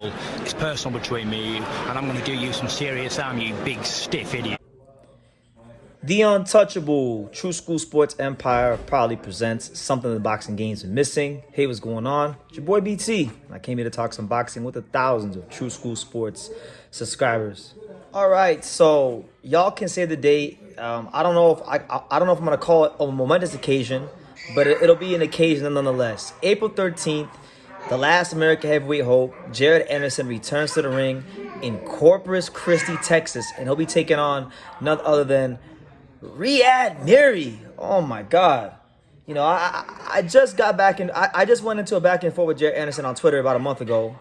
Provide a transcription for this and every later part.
It's personal between me and you, and I'm going to do you some serious harm, you big stiff idiot. The Untouchable True School Sports Empire proudly presents something the boxing games are missing. Hey, what's going on? It's your boy BT. I came here to talk some boxing with the thousands of True School Sports subscribers. All right, so y'all can say the date. I don't know if I don't know if I'm gonna call it a momentous occasion, but it'll be an occasion nonetheless. April 13th, the last American heavyweight hope, Jared Anderson, returns to the ring in Corpus Christi, Texas, and he'll be taking on none other than Ryad Merhy. Oh my God. You know, I just got back in. I just went into a back and forth with Jared Anderson on Twitter about a month ago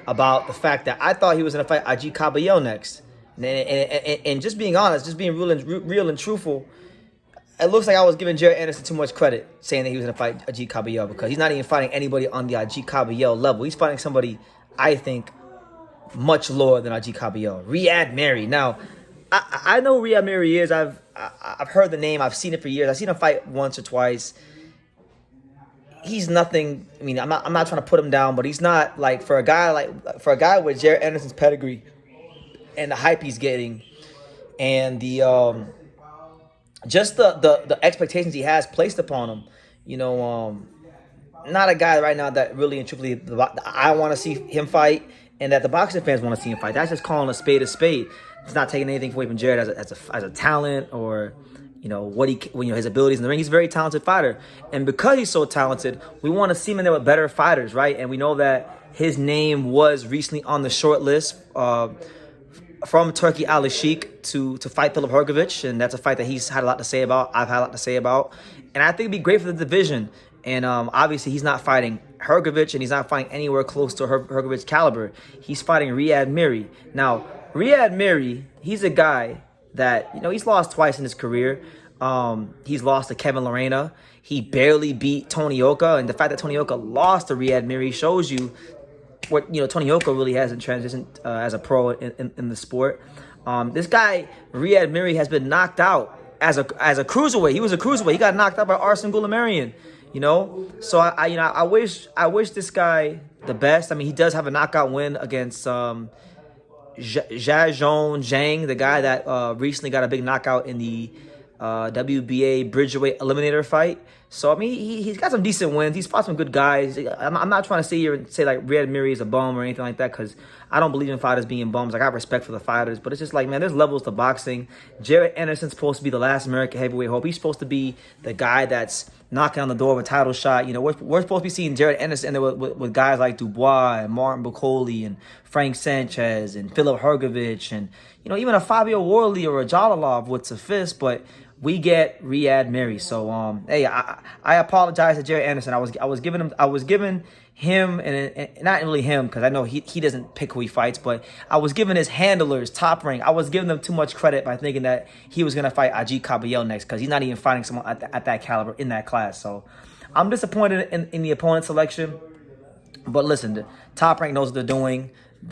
about the fact that I thought he was going to fight Ajagba Cabello next. And just being honest, just being real and truthful, it looks like I was giving Jared Anderson too much credit saying that he was going to fight Ajagba Cabello, because he's not even fighting anybody on the Ajagba Cabello level. He's fighting somebody, I think, much lower than Ajagba Cabello. Ryad Merhy. Now, I know Ryad Merhy is. I've heard the name. I've seen it for years. I've seen him fight once or twice. He's nothing. I mean, I'm not trying to put him down, but he's not like for a guy with Jared Anderson's pedigree and the hype he's getting, and the just the expectations he has placed upon him. You know, not a guy right now that really and truthfully I want to see him fight, and that the boxing fans want to see him fight. That's just calling a spade a spade. It's not taking anything away from Jared as a talent, or you know his abilities in the ring. He's a very talented fighter, and because he's so talented, we want to see him in there with better fighters, right? And we know that his name was recently on the short list from Turkey Al Sheikh to fight Filip Hrgovic, and that's a fight that he's had a lot to say about. I've had a lot to say about, and I think it'd be great for the division. And obviously, he's not fighting Hrgovic, and he's not fighting anywhere close to Hrgovic's caliber. He's fighting Ryad Merhy. Now, Ryad Merhy, he's a guy that, you know, he's lost twice in his career. He's lost to Kevin Lorena. He barely beat Tony Oka, and the fact that Tony Oka lost to Ryad Merhy shows you what, you know, Tony Oka really hasn't transitioned as a pro in the sport. This guy, Ryad Merhy, has been knocked out as a cruiserweight. He was a cruiserweight. He got knocked out by Arsen Goulamirian. You know, so I wish this guy the best. I mean, he does have a knockout win against Zhang Zhang, the guy that recently got a big knockout in the WBA Bridgerweight Eliminator fight. So, I mean, he's got some decent wins. He's fought some good guys. I'm not trying to sit here and say, like, Ryad Merhy is a bum or anything like that, because I don't believe in fighters being bums. I got respect for the fighters, but it's just like, man, there's levels to boxing. Jared Anderson's supposed to be the last American heavyweight hope. He's supposed to be the guy that's knocking on the door of a title shot. You know, we're supposed to be seeing Jared Anderson in there with guys like Dubois and Martin Bucoli and Frank Sanchez and Filip Hrgovic and, you know, even a Fabio Worley or a Jalalov with Safis, but we get Ryad Merhy. So hey, I apologize to Jared Anderson. I was giving him and not really him, because I know he doesn't pick who he fights, but I was giving his handlers, Top Rank, I was giving them too much credit by thinking that he was gonna fight Ajagba Cabello next, because he's not even fighting someone at that caliber in that class. So I'm disappointed in the opponent selection. But listen, Top Rank knows what they're doing.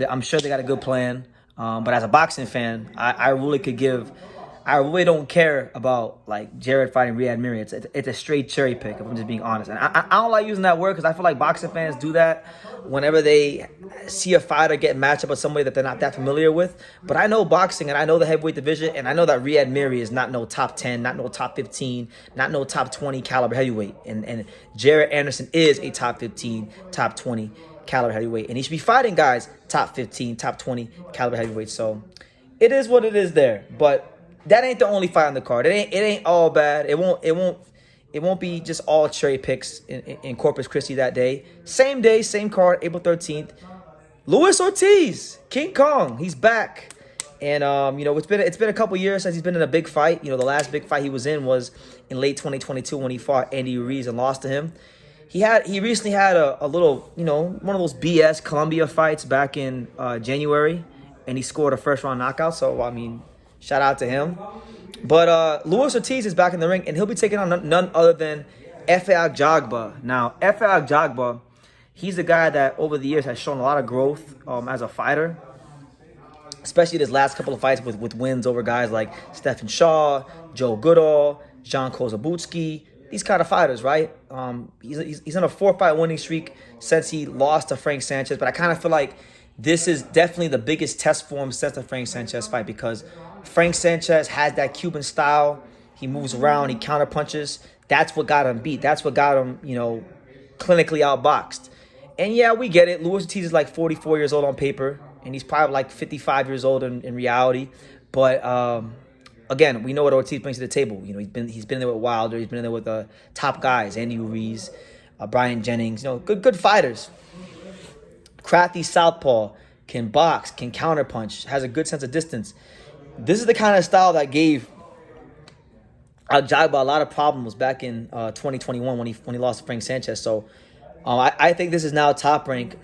I'm sure they got a good plan. But as a boxing fan, I really don't care about, like, Jared fighting Ryad Merhy. It's a straight cherry pick, if I'm just being honest. And I don't like using that word, because I feel like boxing fans do that whenever they see a fighter get matched up with somebody that they're not that familiar with. But I know boxing, and I know the heavyweight division, and I know that Ryad Merhy is not no top 10, not no top 15, not no top 20 caliber heavyweight. And Jared Anderson is a top 15, top 20 caliber heavyweight. And he should be fighting guys top 15, top 20 caliber heavyweight. So it is what it is there. But that ain't the only fight on the card. It ain't all bad. It won't be just all cherry picks in Corpus Christi that day. Same day, same card, April 13th. Luis Ortiz, King Kong, he's back. And you know, it's been a couple years since he's been in a big fight. You know, the last big fight he was in was in late 2022 when he fought Andy Ruiz and lost to him. He recently had a little, you know, one of those BS Colombia fights back in January, and he scored a first round knockout. So I mean, shout out to him. But Luis Ortiz is back in the ring, and he'll be taking on none other than Efe Ajagba. Now, Efe Ajagba, he's a guy that over the years has shown a lot of growth as a fighter, especially his last couple of fights with wins over guys like Stephen Shaw, Joe Goodall, John Kozabutsky, these kind of fighters, right? He's on a 4-fight winning streak since he lost to Frank Sanchez, but I kind of feel like This is definitely the biggest test for him since the Frank Sanchez fight, because Frank Sanchez has that Cuban style. He moves around, he counter punches. That's what got him beat. That's what got him, clinically outboxed. And yeah, we get it. Luis Ortiz is like 44 years old on paper, and he's probably like 55 years old in reality. But again, we know what Ortiz brings to the table. He's been there with Wilder. He's been there with top guys, Andy Ruiz, Brian Jennings. Good fighters. Crafty southpaw, can box, can counterpunch, has a good sense of distance. This is the kind of style that gave Ajagba a lot of problems back in 2021 when he lost to Frank Sanchez. So I think this is now Top Rank.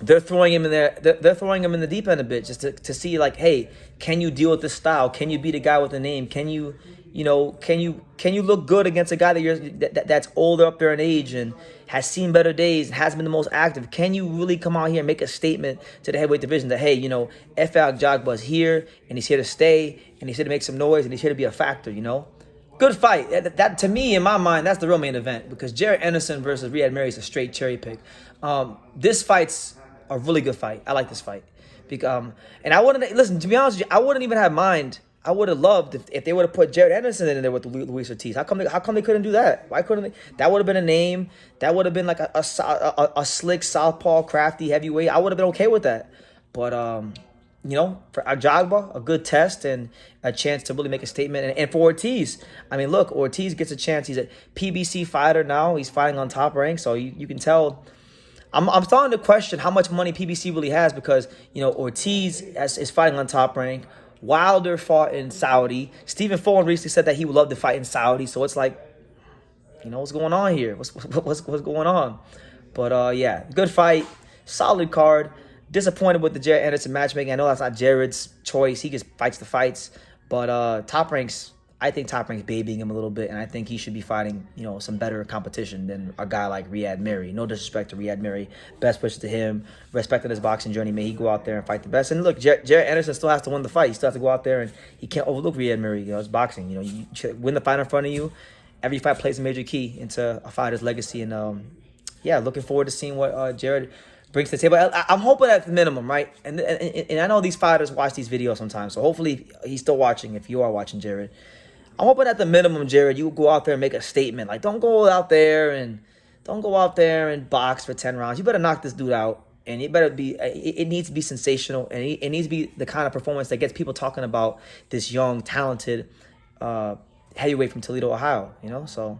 They're throwing him in there. They're throwing him in the deep end a bit just to see, like, hey, can you deal with this style? Can you beat a guy with a name? Can you look good against a guy that's older up there in age and has seen better days, has been the most active? Can you really come out here and make a statement to the heavyweight division that, hey, Efe Ajagba is here and he's here to stay and he's here to make some noise and he's here to be a factor, Good fight. That to me, in my mind, that's the real main event, because Jared Anderson versus Ryad Merhy is a straight cherry pick. This fight's a really good fight. I like this fight. And I wouldn't, listen, to be honest with you, I wouldn't even have mind. I would have loved if they would have put Jared Anderson in there with Luis Ortiz. How come they couldn't do that? Why couldn't they? That would have been a name. That would have been like a slick southpaw, crafty heavyweight. I would have been okay with that. But for Ajagba, a good test and a chance to really make a statement. And for Ortiz, I mean, look, Ortiz gets a chance. He's a PBC fighter now. He's fighting on Top Rank, so you can tell. I'm starting to question how much money PBC really has, because Ortiz is fighting on Top Rank. Wilder fought in Saudi. Stephen Fulton recently said that he would love to fight in Saudi. So it's like, what's going on here? What's going on? But yeah, good fight, solid card. Disappointed with the Jared Anderson matchmaking. I know that's not Jared's choice. He just fights the fights. But I think Top Rank's babying him a little bit, and I think he should be fighting, some better competition than a guy like Ryad Merhy. No disrespect to Ryad Merhy. Best wishes to him. Respecting his boxing journey. May he go out there and fight the best. And look, Jared Anderson still has to win the fight. He still has to go out there, and he can't overlook Ryad Merhy. It's boxing. You win the fight in front of you. Every fight plays a major key into a fighter's legacy. And, yeah, looking forward to seeing what Jared brings to the table. I'm hoping at the minimum, right? And I know these fighters watch these videos sometimes, so hopefully he's still watching if you are watching, Jared. I'm hoping at the minimum, Jared, you go out there and make a statement. Like, don't go out there and box for 10 rounds. You better knock this dude out, and it better be. It needs to be sensational, and it needs to be the kind of performance that gets people talking about this young, talented heavyweight from Toledo, Ohio. So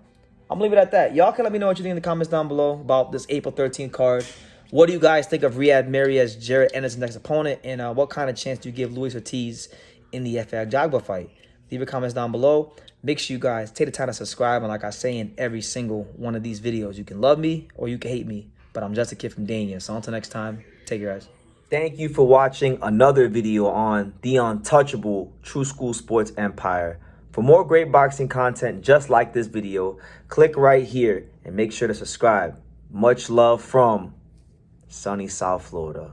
I'm gonna leave it at that. Y'all can let me know what you think in the comments down below about this April 13th card. What do you guys think of Ryad Merhy as Jared Anderson's next opponent, and what kind of chance do you give Luis Ortiz in the Efe Ajagba fight? Leave your comments down below. Make sure you guys take the time to subscribe. And like I say in every single one of these videos, you can love me or you can hate me, but I'm just a kid from Dania. So until next time, take care, guys. Thank you for watching another video on the untouchable True School Sports Empire. For more great boxing content just like this video, click right here and make sure to subscribe. Much love from sunny South Florida.